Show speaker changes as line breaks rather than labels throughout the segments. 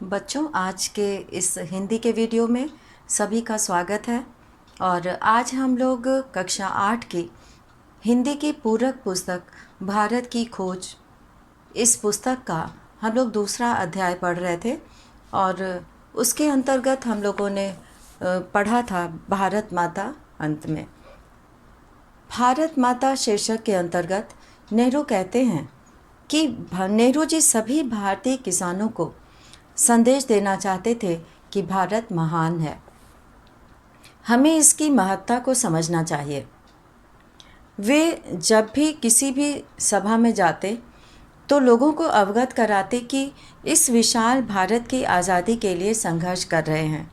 बच्चों, आज के इस हिंदी के वीडियो में सभी का स्वागत है। और आज हम लोग कक्षा 8 की हिंदी की पूरक पुस्तक भारत की खोज, इस पुस्तक का हम लोग दूसरा अध्याय पढ़ रहे थे। और उसके अंतर्गत हम लोगों ने पढ़ा था भारत माता। अंत में भारत माता शीर्षक के अंतर्गत नेहरू कहते हैं कि नेहरू जी सभी भारतीय किसानों को संदेश देना चाहते थे कि भारत महान है, हमें इसकी महत्ता को समझना चाहिए। वे जब भी किसी भी सभा में जाते तो लोगों को अवगत कराते कि इस विशाल भारत की आज़ादी के लिए संघर्ष कर रहे हैं।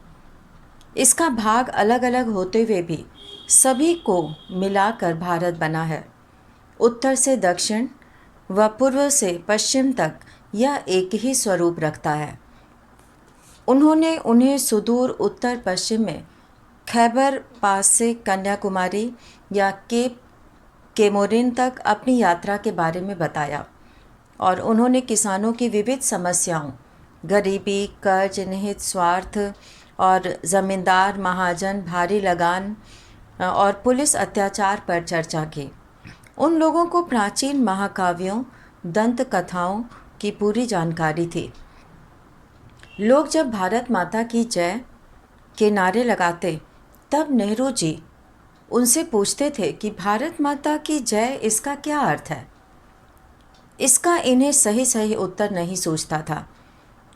इसका भाग अलग अलग होते हुए भी सभी को मिलाकर भारत बना है। उत्तर से दक्षिण व पूर्व से पश्चिम तक यह एक ही स्वरूप रखता है। उन्होंने उन्हें सुदूर उत्तर पश्चिम में खैबर पास से कन्याकुमारी या केप केमोरिन तक अपनी यात्रा के बारे में बताया और उन्होंने किसानों की विविध समस्याओं, गरीबी, कर्ज, निहित स्वार्थ और ज़मींदार महाजन भारी लगान और पुलिस अत्याचार पर चर्चा की। उन लोगों को प्राचीन महाकाव्यों, दंत कथाओं की पूरी जानकारी थी। लोग जब भारत माता की जय के नारे लगाते तब नेहरू जी उनसे पूछते थे कि भारत माता की जय इसका क्या अर्थ है। इसका इन्हें सही सही उत्तर नहीं सूझता था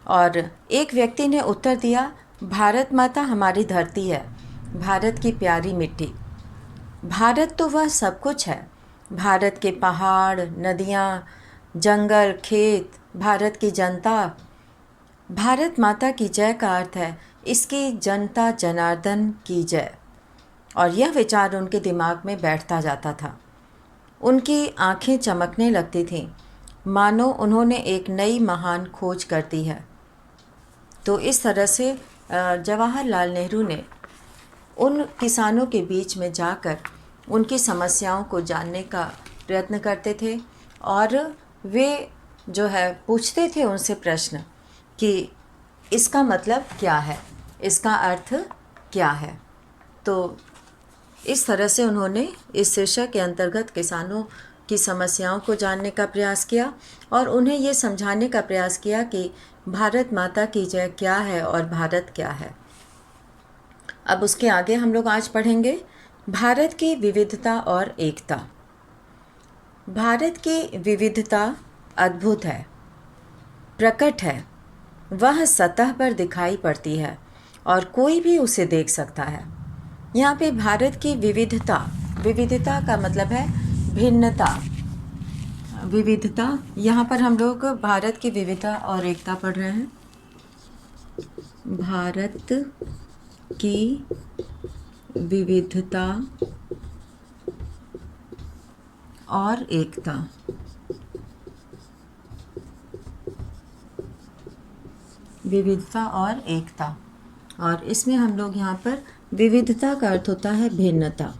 और एक व्यक्ति ने उत्तर दिया, भारत माता हमारी धरती है, भारत की प्यारी मिट्टी। भारत तो वह सब कुछ है, भारत के पहाड़, नदियाँ, जंगल, खेत, भारत की जनता। भारत माता की जय का अर्थ है इसकी जनता जनार्दन की जय। और यह विचार उनके दिमाग में बैठता जाता था। उनकी आंखें चमकने लगती थीं, मानो उन्होंने एक नई महान खोज कर दी है। तो इस तरह से जवाहरलाल नेहरू ने उन किसानों के बीच में जाकर उनकी समस्याओं को जानने का प्रयत्न करते थे और वे जो है पूछते थे उनसे प्रश्न कि इसका मतलब क्या है, इसका अर्थ क्या है। तो इस तरह से उन्होंने इस शीर्षक के अंतर्गत किसानों की समस्याओं को जानने का प्रयास किया और उन्हें ये समझाने का प्रयास किया कि भारत माता की जय क्या है और भारत क्या है। अब उसके आगे हम लोग आज पढ़ेंगे भारत की विविधता और एकता। भारत की विविधता अद्भुत है, प्रकट है, वह सतह पर दिखाई पड़ती है और कोई भी उसे देख सकता है। यहाँ पे भारत की विविधता, विविधता का मतलब है भिन्नता, विविधता। यहाँ पर हम लोग भारत की विविधता और एकता पढ़ रहे हैं। भारत की विविधता और एकता। विविधता और एकता। और इसमें हम लोग यहाँ पर विविधता का अर्थ होता है भिन्नता।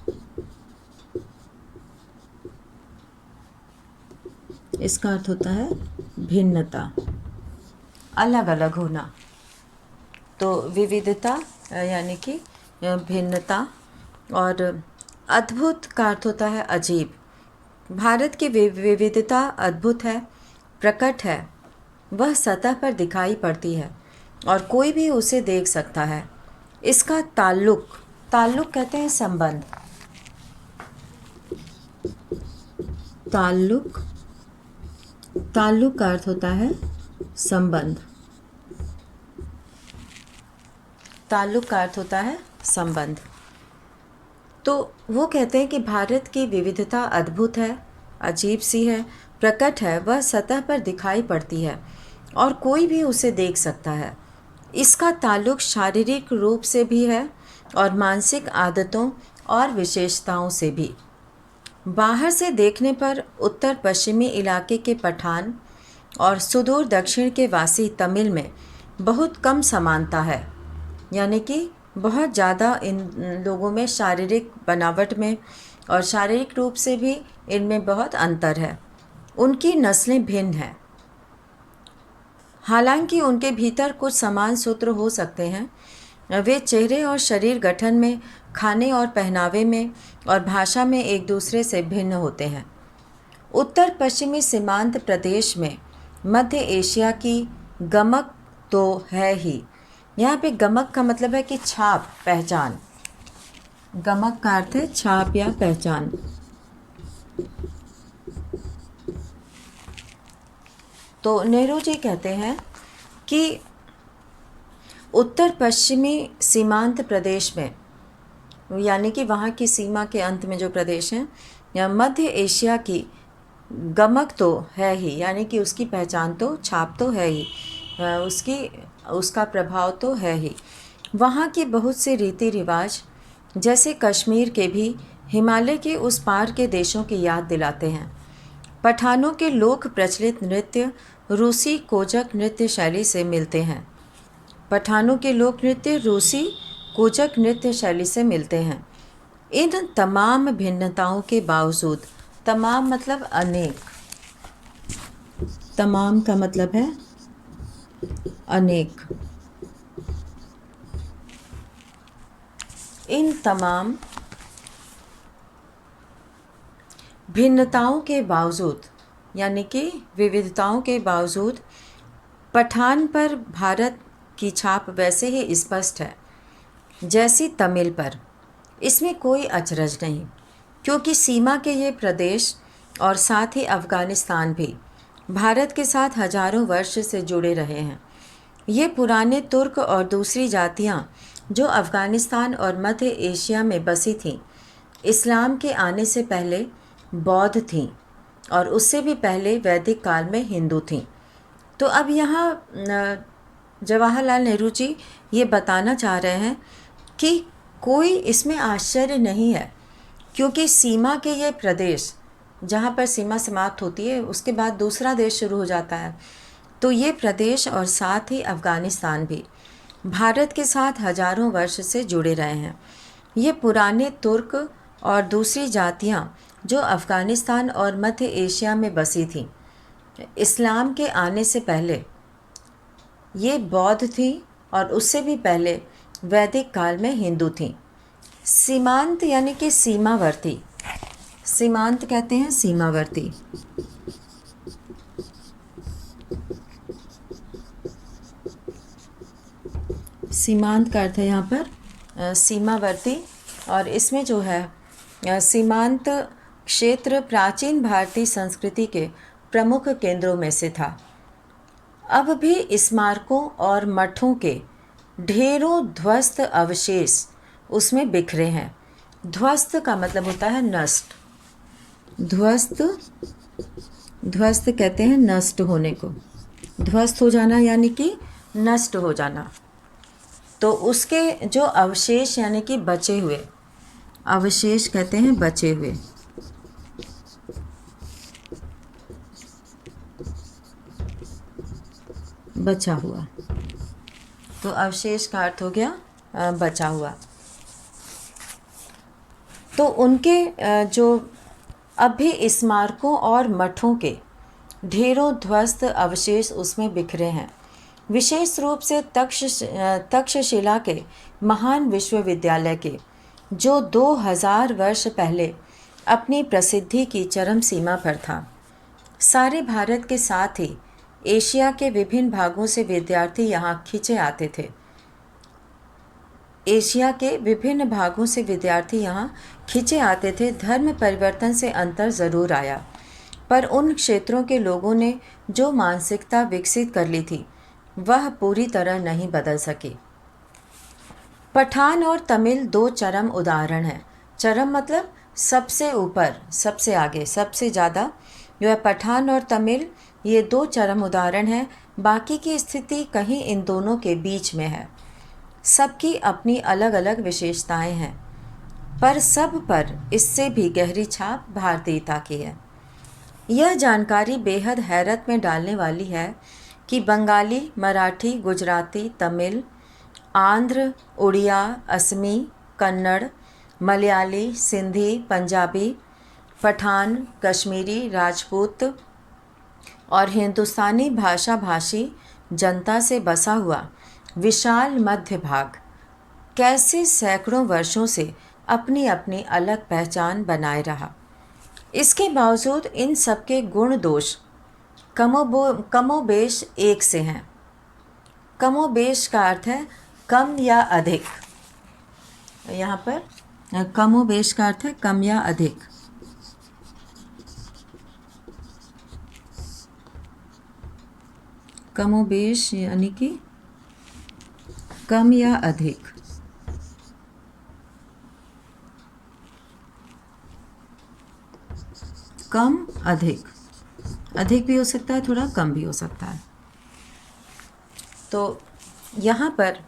इसका अर्थ होता है भिन्नता, अलग अलग होना। तो विविधता यानी कि भिन्नता। और अद्भुत का अर्थ होता है अजीब। भारत की विविधता अद्भुत है, प्रकट है, वह सतह पर दिखाई पड़ती है और कोई भी उसे देख सकता है। इसका ताल्लुक, ताल्लुक कहते हैं संबंध। ताल्लुक, ताल्लुक का अर्थ होता है संबंध। ताल्लुक का अर्थ होता है संबंध। तो वो कहते हैं कि भारत की विविधता अद्भुत है, अजीब सी है, प्रकट है, वह सतह पर दिखाई पड़ती है और कोई भी उसे देख सकता है। इसका ताल्लुक शारीरिक रूप से भी है और मानसिक आदतों और विशेषताओं से भी। बाहर से देखने पर उत्तर पश्चिमी इलाके के पठान और सुदूर दक्षिण के वासी तमिल में बहुत कम समानता है, यानी कि बहुत ज़्यादा इन लोगों में शारीरिक बनावट में और शारीरिक रूप से भी इनमें बहुत अंतर है। उनकी नस्लें भिन्न हैं। हालांकि उनके भीतर कुछ समान सूत्र हो सकते हैं। वे चेहरे और शरीर गठन में, खाने और पहनावे में और भाषा में एक दूसरे से भिन्न होते हैं। उत्तर पश्चिमी सीमांत प्रदेश में मध्य एशिया की गमक तो है ही। यहाँ पे गमक का मतलब है कि छाप, पहचान। गमक का अर्थ है छाप या पहचान। तो नेहरू जी कहते हैं कि उत्तर पश्चिमी सीमांत प्रदेश में, यानी कि वहाँ की सीमा के अंत में जो प्रदेश हैं, या मध्य एशिया की गमक तो है ही, यानी कि उसकी पहचान तो, छाप तो है ही, उसका प्रभाव तो है ही। वहाँ की बहुत से रीति रिवाज, जैसे कश्मीर के भी, हिमालय के उस पार के देशों की याद दिलाते हैं। पठानों के लोक प्रचलित नृत्य रूसी कोजक नृत्य शैली से मिलते हैं। पठानों के लोक नृत्य रूसी कोजक नृत्य शैली से मिलते हैं। इन तमाम भिन्नताओं के बावजूद, तमाम मतलब अनेक, तमाम का मतलब है अनेक, इन तमाम भिन्नताओं के बावजूद, यानी कि विविधताओं के बावजूद, पठान पर भारत की छाप वैसे ही स्पष्ट है जैसी तमिल पर। इसमें कोई अचरज नहीं, क्योंकि सीमा के ये प्रदेश और साथ ही अफ़गानिस्तान भी भारत के साथ हजारों वर्ष से जुड़े रहे हैं। ये पुराने तुर्क और दूसरी जातियाँ जो अफ़गानिस्तान और मध्य एशिया में बसी थीं, इस्लाम के आने से पहले बौद्ध थीं और उससे भी पहले वैदिक काल में हिंदू थीं। तो अब यहाँ जवाहरलाल नेहरू जी ये बताना चाह रहे हैं कि कोई इसमें आश्चर्य नहीं है, क्योंकि सीमा के ये प्रदेश, जहाँ पर सीमा समाप्त होती है उसके बाद दूसरा देश शुरू हो जाता है, तो ये प्रदेश और साथ ही अफ़गानिस्तान भी भारत के साथ हजारों वर्ष से जुड़े रहे हैं। ये पुराने तुर्क और दूसरी जातियाँ जो अफ़गानिस्तान और मध्य एशिया में बसी थीं, इस्लाम के आने से पहले ये बौद्ध थी और उससे भी पहले वैदिक काल में हिंदू थीं। सीमांत यानी कि सीमावर्ती, सीमांत कहते हैं सीमावर्ती। सीमांत का अर्थ है यहाँ पर सीमावर्ती, और इसमें जो है सीमांत क्षेत्र प्राचीन भारतीय संस्कृति के प्रमुख केंद्रों में से था। अब भी स्मारकों और मठों के ढेरों ध्वस्त अवशेष उसमें बिखरे हैं। ध्वस्त का मतलब होता है नष्ट। ध्वस्त, ध्वस्त कहते हैं नष्ट होने को। ध्वस्त हो जाना यानी कि नष्ट हो जाना। तो उसके जो अवशेष यानी कि बचे हुए, अवशेष कहते हैं बचे हुए। बचा हुआ, तो अवशेष का अर्थ हो गया बचा हुआ। तो उनके जो अब भी स्मारकों और मठों के ढेरों ध्वस्त अवशेष उसमें बिखरे हैं। विशेष रूप से तक्षशिला के महान विश्वविद्यालय के, जो 2000 वर्ष पहले अपनी प्रसिद्धि की चरम सीमा पर था। सारे भारत के साथ ही एशिया के विभिन्न भागों से विद्यार्थी यहाँ खींचे आते थे। एशिया के विभिन्न भागों से विद्यार्थी यहाँ खींचे आते थे। धर्म परिवर्तन से अंतर ज़रूर आया, पर उन क्षेत्रों के लोगों ने जो मानसिकता विकसित कर ली थी वह पूरी तरह नहीं बदल सकी। पठान और तमिल दो चरम उदाहरण हैं। चरम मतलब सबसे ऊपर, सबसे आगे, सबसे ज़्यादा, जो है पठान और तमिल, ये दो चरम उदाहरण हैं। बाकी की स्थिति कहीं इन दोनों के बीच में है। सबकी अपनी अलग अलग विशेषताएं हैं, पर सब पर इससे भी गहरी छाप भारतीयता की है। यह जानकारी बेहद हैरत में डालने वाली है कि बंगाली, मराठी, गुजराती, तमिल, आंध्र, उड़िया, असमी, कन्नड़, मलयाली, सिंधी, पंजाबी, पठान, कश्मीरी, राजपूत और हिंदुस्तानी भाषा भाषी जनता से बसा हुआ विशाल मध्य भाग कैसे सैकड़ों वर्षों से अपनी अपनी अलग पहचान बनाए रहा। इसके बावजूद इन सबके गुण दोष कमोबेश एक से हैं। कमोबेश का अर्थ है कम या अधिक। यहाँ पर कमोबेश का अर्थ है कम या अधिक। कमोबेश यानी कि कम या अधिक। कम अधिक, अधिक भी हो सकता है, थोड़ा कम भी हो सकता है। तो यहाँ पर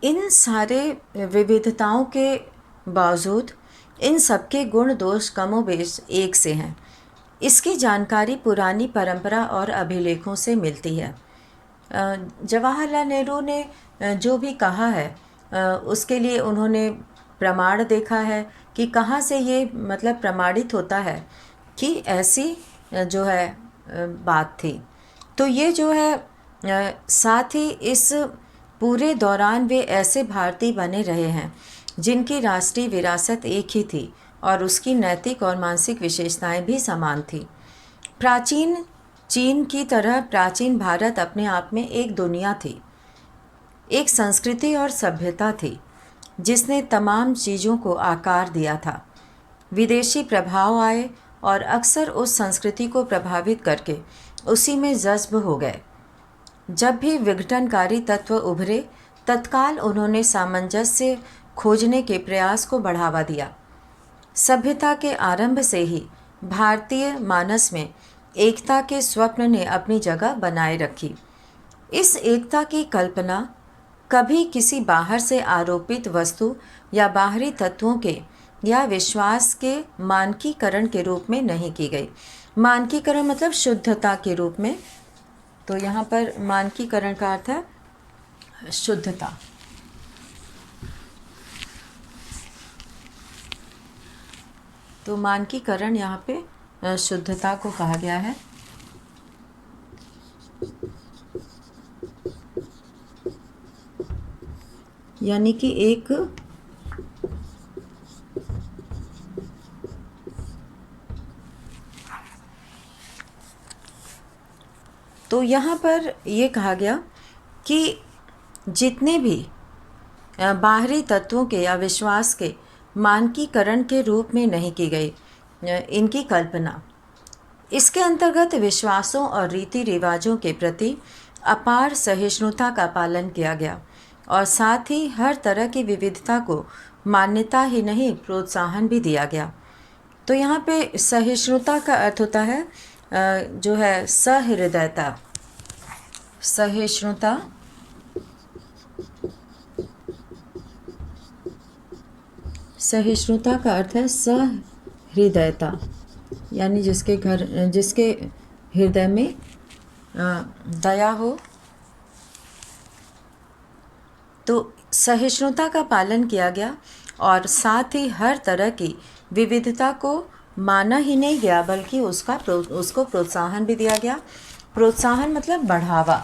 इन सारे विविधताओं के बावजूद इन सबके गुण दोष कमोबेश एक से हैं। इसकी जानकारी पुरानी परंपरा और अभिलेखों से मिलती है। जवाहरलाल नेहरू ने जो भी कहा है उसके लिए उन्होंने प्रमाण देखा है कि कहाँ से ये मतलब प्रमाणित होता है कि ऐसी जो है बात थी। तो ये जो है साथ ही इस पूरे दौरान वे ऐसे भारतीय बने रहे हैं जिनकी राष्ट्रीय विरासत एक ही थी और उसकी नैतिक और मानसिक विशेषताएं भी समान थी। प्राचीन चीन की तरह प्राचीन भारत अपने आप में एक दुनिया थी, एक संस्कृति और सभ्यता थी जिसने तमाम चीज़ों को आकार दिया था। विदेशी प्रभाव आए और अक्सर उस संस्कृति को प्रभावित करके उसी में जज्ब हो गए। जब भी विघटनकारी तत्व उभरे तत्काल उन्होंने सामंजस्य खोजने के प्रयास को बढ़ावा दिया। सभ्यता के आरंभ से ही भारतीय मानस में एकता के स्वप्न ने अपनी जगह बनाए रखी। इस एकता की कल्पना कभी किसी बाहर से आरोपित वस्तु या बाहरी तत्वों के या विश्वास के मानकीकरण के रूप में नहीं की गई। मानकीकरण मतलब शुद्धता के रूप में। तो यहाँ पर मानकीकरण का अर्थ है शुद्धता। तो मानकीकरण यहाँ पे शुद्धता को कहा गया है। यानी कि एक तो यहाँ पर ये कहा गया कि जितने भी बाहरी तत्वों के या विश्वास के मानकीकरण के रूप में नहीं की गई इनकी कल्पना, इसके अंतर्गत विश्वासों और रीति रिवाजों के प्रति अपार सहिष्णुता का पालन किया गया और साथ ही हर तरह की विविधता को मान्यता ही नहीं प्रोत्साहन भी दिया गया। तो यहाँ पे सहिष्णुता का अर्थ होता है जो है सहृदयता। सहिष्णुता सहिष्णुता का अर्थ है सहृदयता, यानी जिसके हृदय में दया हो। तो सहिष्णुता का पालन किया गया और साथ ही हर तरह की विविधता को माना ही नहीं गया बल्कि उसको प्रोत्साहन भी दिया गया। प्रोत्साहन मतलब बढ़ावा।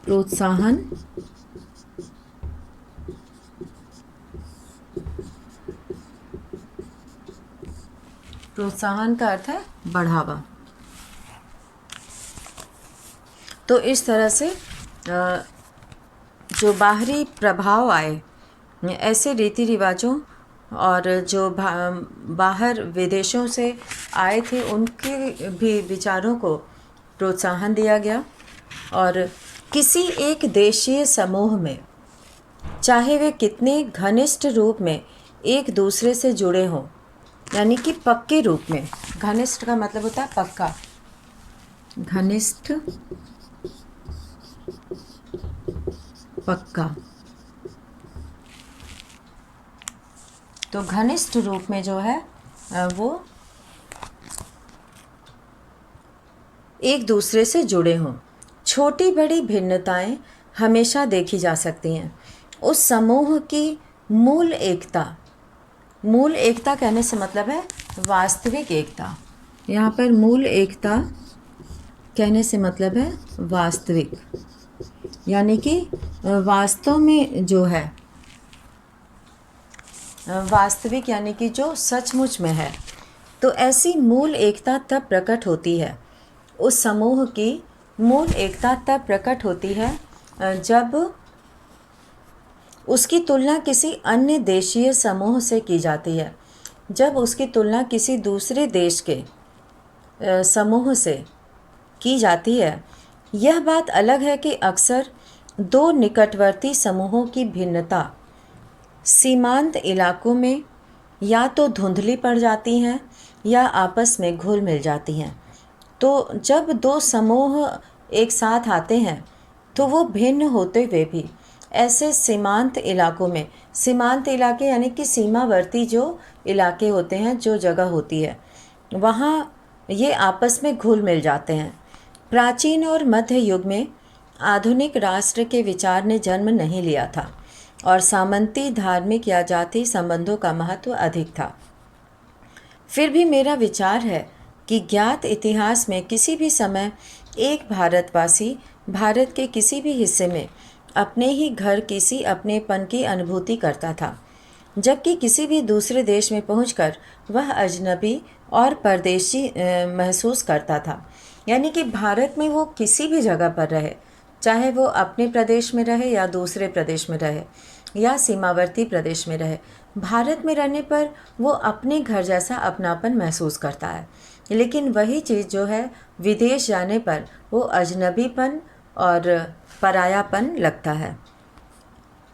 प्रोत्साहन प्रोत्साहन का अर्थ है बढ़ावा। तो इस तरह से जो बाहरी प्रभाव आए ऐसे रीति रिवाजों और जो बाहर विदेशों से आए थे उनके भी विचारों को प्रोत्साहन दिया गया। और किसी एक देशीय समूह में चाहे वे कितने घनिष्ठ रूप में एक दूसरे से जुड़े हों, यानी कि पक्के रूप में, घनिष्ठ का मतलब होता है पक्का, घनिष्ठ पक्का, तो घनिष्ठ रूप में जो है वो एक दूसरे से जुड़े हों। छोटी बड़ी भिन्नताएं हमेशा देखी जा सकती हैं। उस समूह की मूल एकता, मूल एकता कहने से मतलब है वास्तविक एकता। यहाँ पर मूल एकता कहने से मतलब है वास्तविक, यानी कि वास्तव में जो है, वास्तविक यानी कि जो सचमुच में है। तो ऐसी मूल एकता तब प्रकट होती है, उस समूह की मूल एकता तब प्रकट होती है जब उसकी तुलना किसी अन्य देशीय समूह से की जाती है। जब उसकी तुलना किसी दूसरे देश के समूह से की जाती है। यह बात अलग है कि अक्सर दो निकटवर्ती समूहों की भिन्नता सीमांत इलाकों में या तो धुंधली पड़ जाती हैं या आपस में घुल मिल जाती हैं। तो जब दो समूह एक साथ आते हैं तो वो भिन्न होते हुए भी ऐसे सीमांत इलाकों में, सीमांत इलाके यानी कि सीमावर्ती जो इलाके होते हैं, जो जगह होती है, वहाँ ये आपस में घुल मिल जाते हैं। प्राचीन और मध्य युग में आधुनिक राष्ट्र के विचार ने जन्म नहीं लिया था और सामंती धार्मिक या जाति संबंधों का महत्व अधिक था। फिर भी मेरा विचार है कि ज्ञात इतिहास में किसी भी समय एक भारतवासी भारत के किसी भी हिस्से में अपने ही घर किसी अपनेपन की अनुभूति करता था, जबकि किसी भी दूसरे देश में पहुंचकर वह अजनबी और परदेशी महसूस करता था। यानी कि भारत में वो किसी भी जगह पर रहे, चाहे वो अपने प्रदेश में रहे या दूसरे प्रदेश में रहे या सीमावर्ती प्रदेश में रहे, भारत में रहने पर वो अपने घर जैसा अपनापन महसूस करता है। लेकिन वही चीज़ जो है विदेश जाने पर वो अजनबीपन और परायापन लगता है।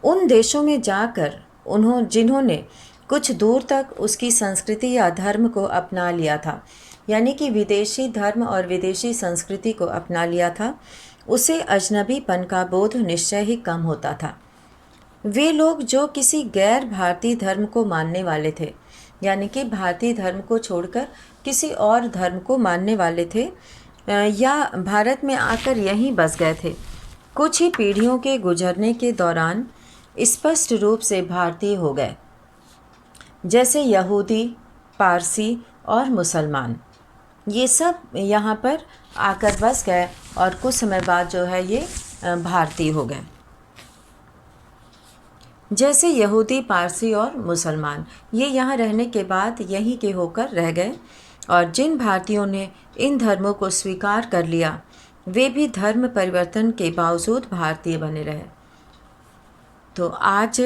उन देशों में जाकर जिन्होंने कुछ दूर तक उसकी संस्कृति या धर्म को अपना लिया था, यानी कि विदेशी धर्म और विदेशी संस्कृति को अपना लिया था, उसे अजनबीपन का बोध निश्चय ही कम होता था। वे लोग जो किसी गैर भारतीय धर्म को मानने वाले थे, यानी कि भारतीय धर्म को छोड़कर किसी और धर्म को मानने वाले थे या भारत में आकर यहीं बस गए थे, कुछ ही पीढ़ियों के गुजरने के दौरान स्पष्ट रूप से भारतीय हो गए, जैसे यहूदी, पारसी और मुसलमान। ये सब यहाँ पर आकर बस गए और कुछ समय बाद जो है ये भारतीय हो गए। जैसे यहूदी, पारसी और मुसलमान ये यहाँ रहने के बाद यहीं के होकर रह गए, और जिन भारतीयों ने इन धर्मों को स्वीकार कर लिया वे भी धर्म परिवर्तन के बावजूद भारतीय बने रहे। तो आज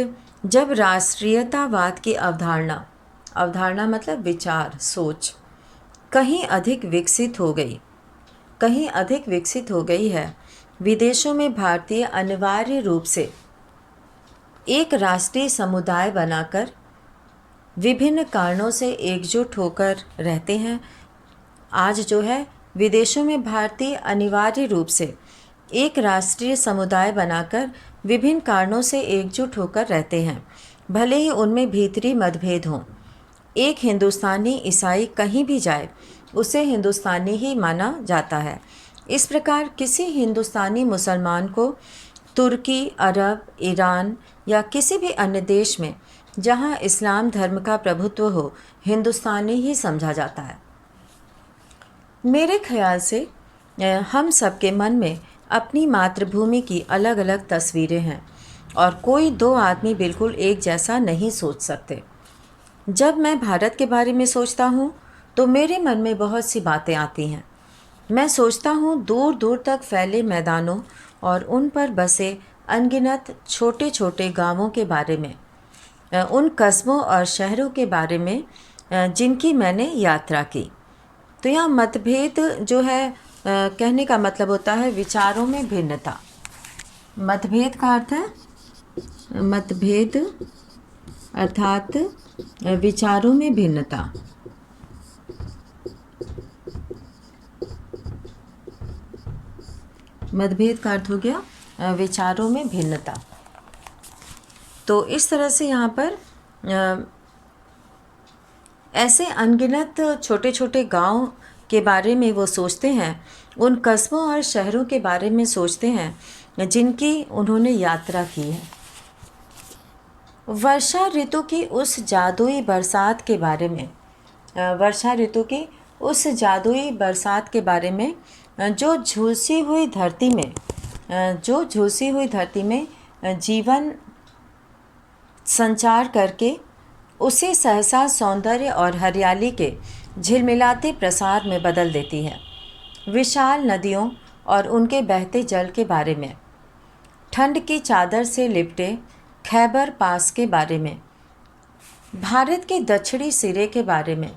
जब राष्ट्रीयतावाद की अवधारणा मतलब विचार, सोच कहीं अधिक विकसित हो गई है, विदेशों में भारतीय अनिवार्य रूप से एक राष्ट्रीय समुदाय बनाकर विभिन्न कारणों से एकजुट होकर रहते हैं। आज जो है विदेशों में भारतीय अनिवार्य रूप से एक राष्ट्रीय समुदाय बनाकर विभिन्न कारणों से एकजुट होकर रहते हैं, भले ही उनमें भीतरी मतभेद हों। एक हिंदुस्तानी ईसाई कहीं भी जाए उसे हिंदुस्तानी ही माना जाता है। इस प्रकार किसी हिंदुस्तानी मुसलमान को तुर्की, अरब, ईरान या किसी भी अन्य देश में जहां इस्लाम धर्म का प्रभुत्व हो, हिंदुस्तानी ही समझा जाता है। मेरे ख्याल से हम सबके मन में अपनी मातृभूमि की अलग अलग तस्वीरें हैं और कोई दो आदमी बिल्कुल एक जैसा नहीं सोच सकते। जब मैं भारत के बारे में सोचता हूँ तो मेरे मन में बहुत सी बातें आती हैं। मैं सोचता हूँ दूर दूर तक फैले मैदानों और उन पर बसे अनगिनत छोटे छोटे गांवों के बारे में, उन कस्बों और शहरों के बारे में जिनकी मैंने यात्रा की। तो यहाँ मतभेद जो है, कहने का मतलब होता है विचारों में भिन्नता। मतभेद का अर्थ है मतभेद अर्थात विचारों में भिन्नता। मतभेद का अर्थ हो गया विचारों में भिन्नता। तो इस तरह से यहाँ पर ऐसे अनगिनत छोटे छोटे गांव के बारे में वो सोचते हैं, उन कस्बों और शहरों के बारे में सोचते हैं जिनकी उन्होंने यात्रा की है। वर्षा ऋतु की उस जादुई बरसात के बारे में जो झुलसी हुई धरती में जीवन संचार करके उसे सहसा सौंदर्य और हरियाली के झिलमिलाते प्रसार में बदल देती है। विशाल नदियों और उनके बहते जल के बारे में, ठंड की चादर से लिपटे खैबर पास के बारे में, भारत के दक्षिणी सिरे के बारे में,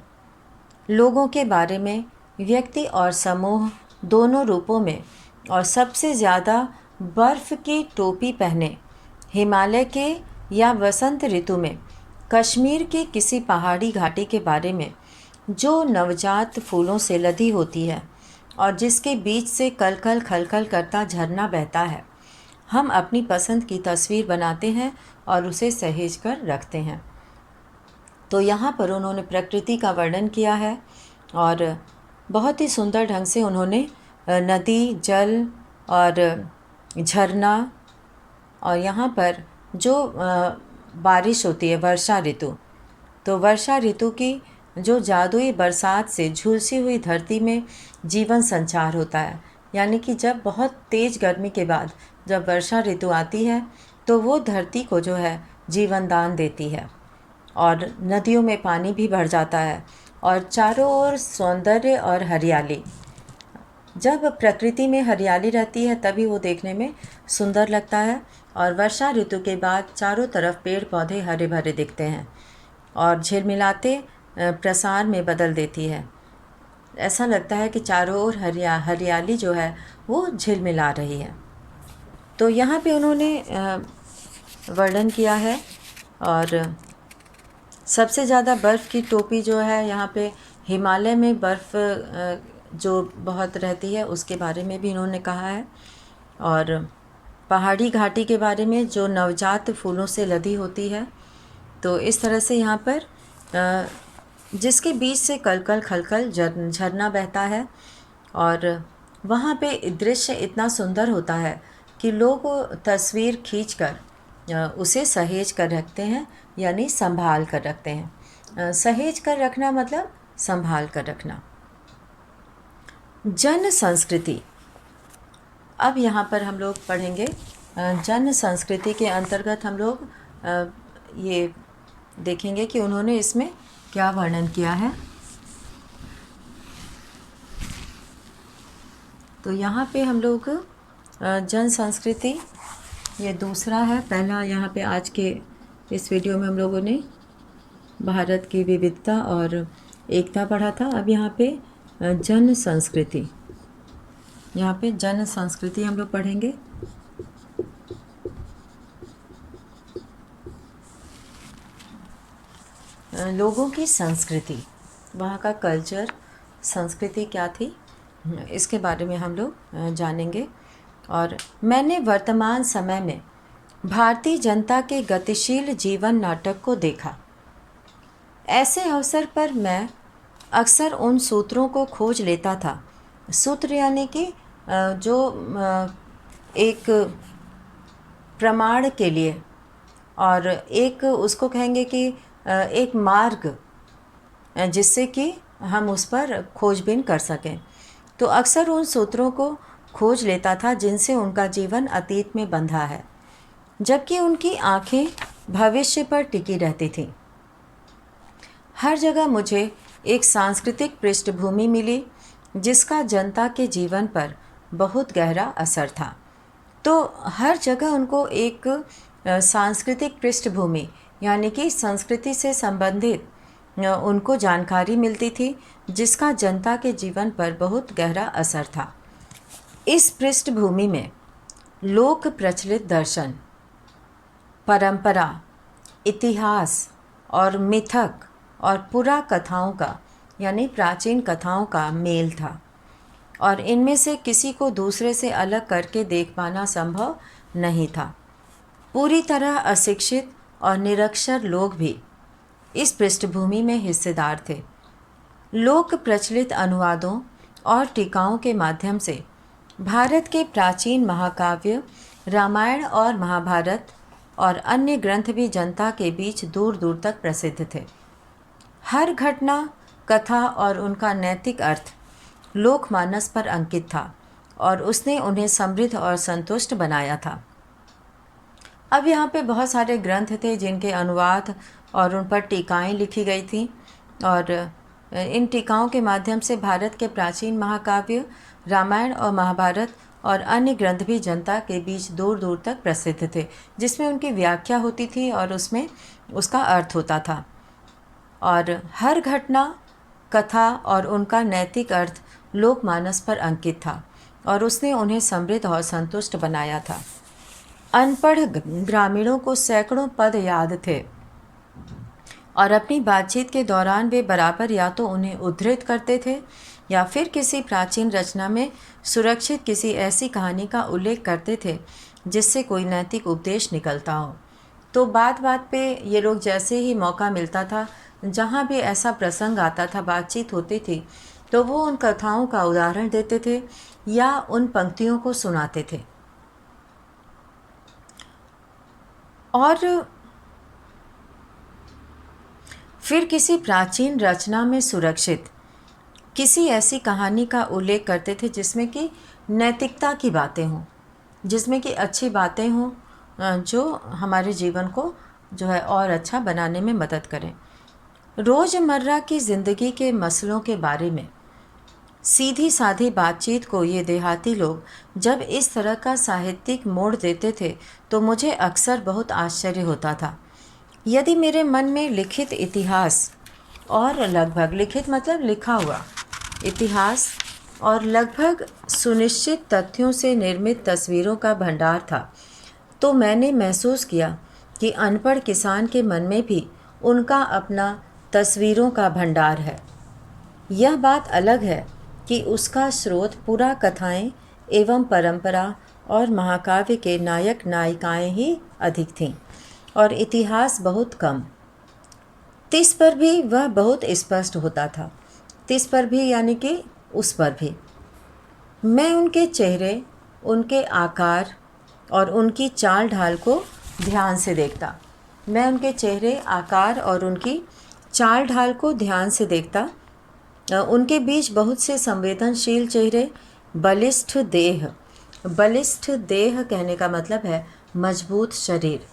लोगों के बारे में, व्यक्ति और समूह दोनों रूपों में, और सबसे ज़्यादा बर्फ़ की टोपी पहने हिमालय के या वसंत ऋतु में कश्मीर की किसी पहाड़ी घाटी के बारे में जो नवजात फूलों से लदी होती है और जिसके बीच से कलकल खलखल करता झरना बहता है। हम अपनी पसंद की तस्वीर बनाते हैं और उसे सहेज कर रखते हैं। तो यहाँ पर उन्होंने प्रकृति का वर्णन किया है और बहुत ही सुंदर ढंग से उन्होंने नदी, जल और झरना, और यहाँ पर जो बारिश होती है वर्षा ऋतु, तो वर्षा ऋतु की जो जादुई बरसात से झुलसी हुई धरती में जीवन संचार होता है। यानी कि जब बहुत तेज़ गर्मी के बाद जब वर्षा ऋतु आती है तो वो धरती को जो है जीवन दान देती है और नदियों में पानी भी भर जाता है और चारों ओर सौंदर्य और हरियाली। जब प्रकृति में हरियाली रहती है तभी वो देखने में सुंदर लगता है और वर्षा ऋतु के बाद चारों तरफ पेड़ पौधे हरे भरे दिखते हैं और झिलमिलाते प्रसार में बदल देती है। ऐसा लगता है कि चारों ओर हरियाली जो है वो झिलमिला रही है। तो यहाँ पे उन्होंने वर्णन किया है और सबसे ज़्यादा बर्फ़ की टोपी जो है यहाँ पे हिमालय में बर्फ़ जो बहुत रहती है उसके बारे में भी इन्होंने कहा है और पहाड़ी घाटी के बारे में जो नवजात फूलों से लदी होती है। तो इस तरह से यहाँ पर जिसके बीच से कलकल खलखल झरना बहता है और वहाँ पे दृश्य इतना सुंदर होता है कि लोग तस्वीर खींचकर उसे सहेज कर रखते हैं, यानी संभाल कर रखते हैं। सहेज कर रखना मतलब संभाल कर रखना। जन संस्कृति, अब यहाँ पर हम लोग पढ़ेंगे जन संस्कृति के अंतर्गत हम लोग ये देखेंगे कि उन्होंने इसमें क्या वर्णन किया है। तो यहाँ पे हम लोग जन संस्कृति ये दूसरा है। पहला यहाँ पे आज के इस वीडियो में हम लोगों ने भारत की विविधता और एकता पढ़ा था। अब यहाँ पे जन संस्कृति, यहाँ पे जन संस्कृति हम लोग पढ़ेंगे। लोगों की संस्कृति, वहाँ का कल्चर, संस्कृति क्या थी, इसके बारे में हम लोग जानेंगे। और मैंने वर्तमान समय में भारतीय जनता के गतिशील जीवन नाटक को देखा। ऐसे अवसर पर मैं अक्सर उन सूत्रों को खोज लेता था। सूत्र यानी कि जो एक प्रमाण के लिए और एक उसको कहेंगे कि एक मार्ग जिससे कि हम उस पर खोजबीन कर सकें। तो अक्सर उन सूत्रों को खोज लेता था जिनसे उनका जीवन अतीत में बंधा है, जबकि उनकी आंखें भविष्य पर टिकी रहती थीं। हर जगह मुझे एक सांस्कृतिक पृष्ठभूमि मिली जिसका जनता के जीवन पर बहुत गहरा असर था। तो हर जगह उनको एक सांस्कृतिक पृष्ठभूमि यानी कि संस्कृति से संबंधित उनको जानकारी मिलती थी जिसका जनता के जीवन पर बहुत गहरा असर था। इस पृष्ठभूमि में लोक प्रचलित दर्शन, परंपरा, इतिहास और मिथक और पुरा कथाओं का यानी प्राचीन कथाओं का मेल था और इनमें से किसी को दूसरे से अलग करके देख पाना संभव नहीं था। पूरी तरह अशिक्षित और निरक्षर लोग भी इस पृष्ठभूमि में हिस्सेदार थे। लोक प्रचलित अनुवादों और टीकाओं के माध्यम से भारत के प्राचीन महाकाव्य रामायण और महाभारत और अन्य ग्रंथ भी जनता के बीच दूर दूर तक प्रसिद्ध थे। हर घटना, कथा और उनका नैतिक अर्थ लोकमानस पर अंकित था और उसने उन्हें समृद्ध और संतुष्ट बनाया था। अब यहाँ पे बहुत सारे ग्रंथ थे जिनके अनुवाद और उन पर टीकाएँ लिखी गई थीं और इन टीकाओं के माध्यम से भारत के प्राचीन महाकाव्य रामायण और महाभारत और अन्य ग्रंथ भी जनता के बीच दूर दूर तक प्रसिद्ध थे, जिसमें उनकी व्याख्या होती थी और उसमें उसका अर्थ होता था। और हर घटना, कथा और उनका नैतिक अर्थ लोकमानस पर अंकित था और उसने उन्हें समृद्ध और संतुष्ट बनाया था। अनपढ़ ग्रामीणों को सैकड़ों पद याद थे और अपनी बातचीत के दौरान वे बराबर या तो उन्हें उद्धृत करते थे या फिर किसी प्राचीन रचना में सुरक्षित किसी ऐसी कहानी का उल्लेख करते थे जिससे कोई नैतिक उपदेश निकलता हो। तो बात बात पे ये लोग जैसे ही मौका मिलता था, जहाँ भी ऐसा प्रसंग आता था, बातचीत होती थी, तो वो उन कथाओं का उदाहरण देते थे या उन पंक्तियों को सुनाते थे। और फिर किसी प्राचीन रचना में सुरक्षित किसी ऐसी कहानी का उल्लेख करते थे जिसमें कि नैतिकता की बातें हों, जिसमें कि अच्छी बातें हों, जो हमारे जीवन को जो है और अच्छा बनाने में मदद करें। रोज़मर्रा की ज़िंदगी के मसलों के बारे में सीधी साधी बातचीत को ये देहाती लोग जब इस तरह का साहित्यिक मोड़ देते थे तो मुझे अक्सर बहुत आश्चर्य होता था। यदि मेरे मन में लिखित इतिहास और लगभग लिखित मतलब लिखा हुआ इतिहास और लगभग सुनिश्चित तथ्यों से निर्मित तस्वीरों का भंडार था, तो मैंने महसूस किया कि अनपढ़ किसान के मन में भी उनका अपना तस्वीरों का भंडार है। यह बात अलग है कि उसका स्रोत पूरा कथाएं एवं परंपरा और महाकाव्य के नायक नायिकाएं ही अधिक थीं और इतिहास बहुत कम। तिस पर भी वह बहुत स्पष्ट होता था। तिस पर भी यानी कि उस पर भी मैं उनके चेहरे, उनके आकार और उनकी चाल ढाल को ध्यान से देखता। मैं उनके चेहरे, आकार और उनकी चाल ढाल को ध्यान से देखता। उनके बीच बहुत से संवेदनशील चेहरे, बलिष्ठ देह। बलिष्ठ देह कहने का मतलब है मजबूत शरीर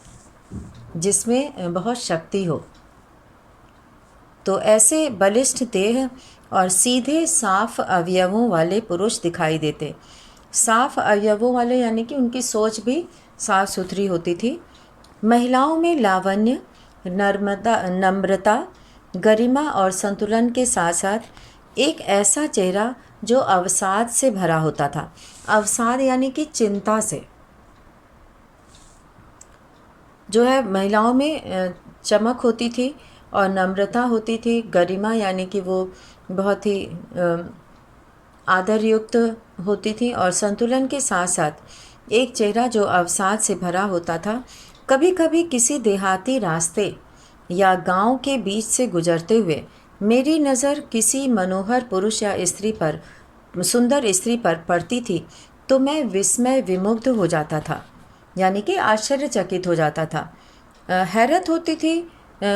जिसमें बहुत शक्ति हो। तो ऐसे बलिष्ठ देह और सीधे साफ अवयवों वाले पुरुष दिखाई देते। साफ अवयवों वाले यानी कि उनकी सोच भी साफ सुथरी होती थी। महिलाओं में लावण्य, नम्रता, गरिमा और संतुलन के साथ साथ एक ऐसा चेहरा जो अवसाद से भरा होता था। अवसाद यानी कि चिंता से। जो है महिलाओं में चमक होती थी और नम्रता होती थी। गरिमा यानी कि वो बहुत ही आदरयुक्त होती थी और संतुलन के साथ साथ एक चेहरा जो अवसाद से भरा होता था। कभी कभी किसी देहाती रास्ते या गांव के बीच से गुजरते हुए मेरी नज़र किसी मनोहर पुरुष या स्त्री पर, सुंदर स्त्री पर पड़ती थी तो मैं विस्मय विमुग्ध हो जाता था, यानी कि आश्चर्यचकित हो जाता था। हैरत होती थी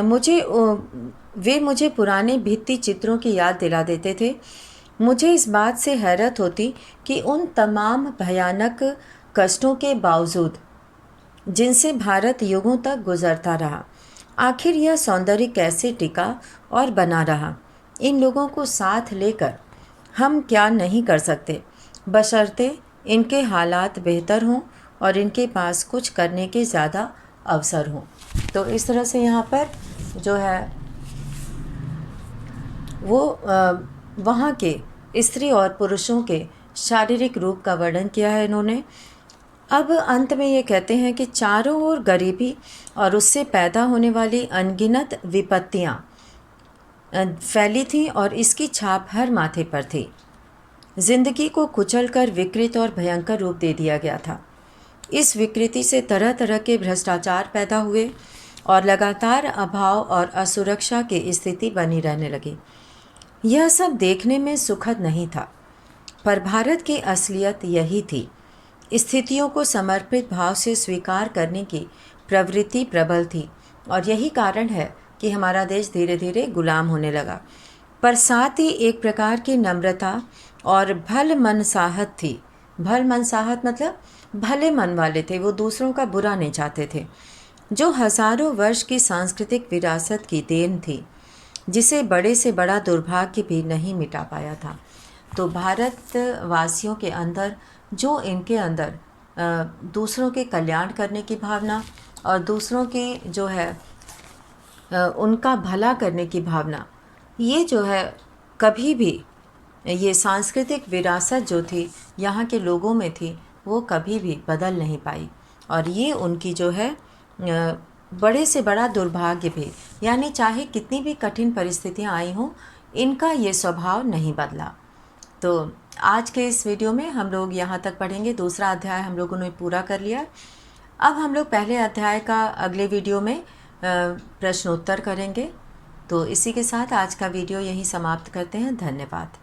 मुझे। वे मुझे पुराने भित्ति चित्रों की याद दिला देते थे। मुझे इस बात से हैरत होती कि उन तमाम भयानक कष्टों के बावजूद जिनसे भारत युगों तक गुजरता रहा, आखिर यह सौंदर्य कैसे टिका और बना रहा। इन लोगों को साथ लेकर हम क्या नहीं कर सकते, बशर्ते इनके हालात बेहतर हों और इनके पास कुछ करने के ज़्यादा अवसर हों। तो इस तरह से यहाँ पर जो है वो वहाँ के स्त्री और पुरुषों के शारीरिक रूप का वर्णन किया है इन्होंने। अब अंत में ये कहते हैं कि चारों ओर गरीबी और उससे पैदा होने वाली अनगिनत विपत्तियाँ फैली थीं और इसकी छाप हर माथे पर थी। जिंदगी को कुचलकर विकृत और भयंकर रूप दे दिया गया था। इस विकृति से तरह तरह के भ्रष्टाचार पैदा हुए और लगातार अभाव और असुरक्षा की स्थिति बनी रहने लगी। यह सब देखने में सुखद नहीं था, पर भारत की असलियत यही थी। स्थितियों को समर्पित भाव से स्वीकार करने की प्रवृत्ति प्रबल थी और यही कारण है कि हमारा देश धीरे धीरे गुलाम होने लगा। पर साथ ही एक प्रकार की नम्रता और भल मनसाहत थी। भल मनसाहत मतलब भले मन वाले थे, वो दूसरों का बुरा नहीं चाहते थे, जो हजारों वर्ष की सांस्कृतिक विरासत की देन थी, जिसे बड़े से बड़ा दुर्भाग्य भी नहीं मिटा पाया था। तो भारतवासियों के अंदर जो इनके अंदर दूसरों के कल्याण करने की भावना और दूसरों की जो है उनका भला करने की भावना, ये जो है कभी भी, ये सांस्कृतिक विरासत जो थी यहाँ के लोगों में थी, वो कभी भी बदल नहीं पाई। और ये उनकी जो है बड़े से बड़ा दुर्भाग्य भी, यानी चाहे कितनी भी कठिन परिस्थितियाँ आई हों, इनका ये स्वभाव नहीं बदला। तो आज के इस वीडियो में हम लोग यहाँ तक पढ़ेंगे। दूसरा अध्याय हम लोगों ने पूरा कर लिया। अब हम लोग पहले अध्याय का अगले वीडियो में प्रश्नोत्तर करेंगे। तो इसी के साथ आज का वीडियो यहीं समाप्त करते हैं। धन्यवाद।